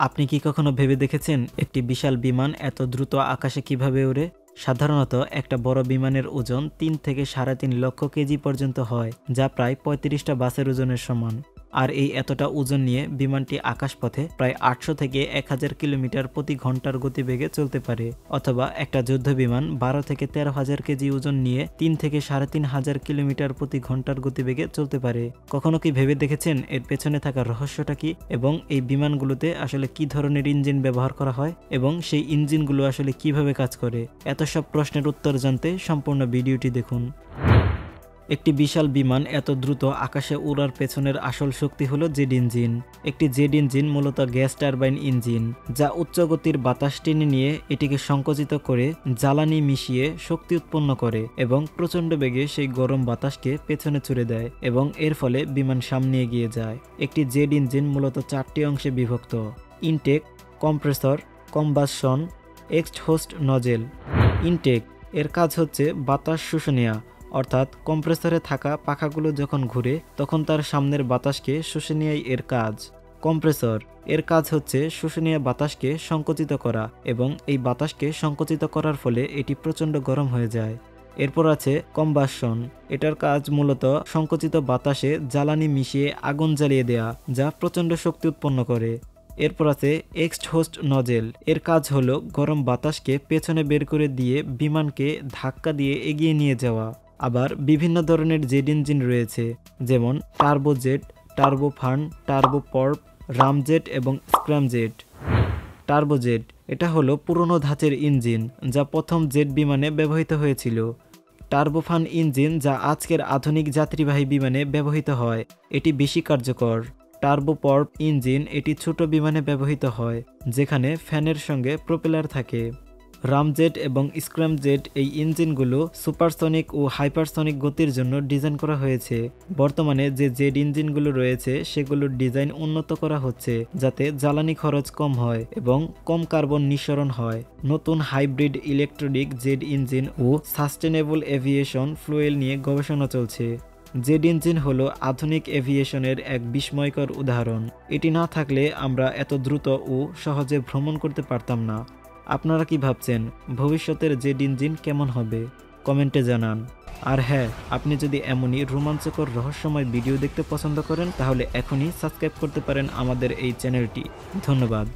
আপনি কি কখনো ভেবে দেখেছেন একটি বিশাল বিমান এত দ্রুত আকাশে কিভাবে ওড়ে? সাধারণত একটা বড় বিমানের ওজন ৩ থেকে ৩.৫ লক্ষ কেজি পর্যন্ত হয়, যা প্রায় ৩৫টা বাসের ওজনের সমান। আর এই এতটা ওজন নিয়ে বিমানটি আকাশপথে প্রায় ৮০০ থেকে ১০০০ কিলোমিটার প্রতি ঘন্টার গতিবেগে চলতে পারে। অথবা একটা যুদ্ধ বিমান ১২ থেকে ১৩,০০০ কেজি ওজন নিয়ে ৩ থেকে ৩,৫০০ কিলোমিটার প্রতি ঘন্টার গতিবেগে চলতে পারে। কখনো কি ভেবে দেখেছেন এর পেছনে থাকা রহস্যটা কি, এবং এই বিমানগুলোতে আসলে কি ধরনের ইঞ্জিন ব্যবহার করা হয়, এবং সেই ইঞ্জিনগুলো আসলে কিভাবে কাজ করে? এত সব প্রশ্নের উত্তর জানতে সম্পূর্ণ ভিডিওটি দেখুন। একটি বিশাল বিমান এত দ্রুত আকাশে উড়ার পেছনের আসল শক্তি হলো জেট ইঞ্জিন। একটি জেট ইঞ্জিন মূলত গ্যাস টারবাইন ইঞ্জিন, যা উচ্চ গতির বাতাস টেনে নিয়ে এটিকে সংকুচিত করে জ্বালানি মিশিয়ে শক্তি উৎপন্ন করে এবং প্রচণ্ড বেগে সেই গরম বাতাসকে পেছনে ছুড়ে দেয়, এবং এর ফলে বিমান সামনে এগিয়ে যায়। একটি জেট ইঞ্জিন মূলত 4টি অংশে বিভক্ত: intake, compressor, combustion, exhaust nozzle. Intake এর কাজ হচ্ছে বাতাস শুষে নেওয়া, অর্থাৎ কম্প্রেসরে থাকা পাখাগুলো যখন ঘুরে তখন তার সামনের বাতাসকে শুষে নেওয়াই এর কাজ। কম্প্রেসর এর কাজ হচ্ছে শুষে নেওয়া বাতাসকে সংকুচিত করা, এবং এই বাতাসকে সংকুচিত করার ফলে এটি প্রচণ্ড গরম হয়ে যায়। এরপর আছে কম্বাসন। এটার কাজ মূলত সংকুচিত বাতাসে জ্বালানি মিশিয়ে আগুন জ্বালিয়ে দেয়া, যা প্রচণ্ড শক্তি উৎপন্ন করে। এরপর আছে এক্সহস্ট নজেল। এর কাজ হলো গরম বাতাসকে পেছনে বের করে দিয়ে বিমানকে ধাক্কা দিয়ে এগিয়ে নিয়ে যাওয়া। আবার বিভিন্ন ধরনের জেট ইঞ্জিন রয়েছে, যেমন টার্বোজেট, টার্বোফান, টার্বোপর্প, রামজেট এবং স্ক্র্যামজেট। টার্বোজেট এটা হলো পুরনো ধাঁচের ইঞ্জিন, যা প্রথম জেট বিমানে ব্যবহৃত হয়েছিল। টার্বোফান ইঞ্জিন, যা আজকের আধুনিক যাত্রীবাহী বিমানে ব্যবহৃত হয়, এটি বেশি কার্যকর। টার্বোপর্প ইঞ্জিন এটি ছোট বিমানে ব্যবহৃত হয়, যেখানে ফ্যানের সঙ্গে প্রপেলার থাকে। রামজেট এবং স্ক্র্যামজেট এই ইঞ্জিনগুলো সুপারসনিক ও হাইপারসনিক গতির জন্য ডিজাইন করা হয়েছে। বর্তমানে যে জেট ইঞ্জিনগুলো রয়েছে সেগুলোর ডিজাইন উন্নত করা হচ্ছে, যাতে জ্বালানি খরচ কম হয় এবং কম কার্বন নিঃসরণ হয়। নতুন হাইব্রিড ইলেকট্রিক জেট ইঞ্জিন ও সাস্টেনেবল এভিয়েশন ফুয়েল নিয়ে গবেষণা চলছে। জেট ইঞ্জিন হলো আধুনিক এভিয়েশনের এক বিস্ময়কর উদাহরণ। এটি না থাকলে আমরা এত দ্রুত ও সহজে ভ্রমণ করতে পারতাম না। আপনারা কি ভাবছেন ভবিষ্যতের জেট ইঞ্জিন কেমন হবে? কমেন্টে জানান। আর হ্যাঁ, আপনি যদি এমনই রোমাঞ্চকর রহস্যময় ভিডিও দেখতে পছন্দ করেন, তাহলে এখনই সাবস্ক্রাইব করতে পারেন আমাদের এই চ্যানেলটি। ধন্যবাদ।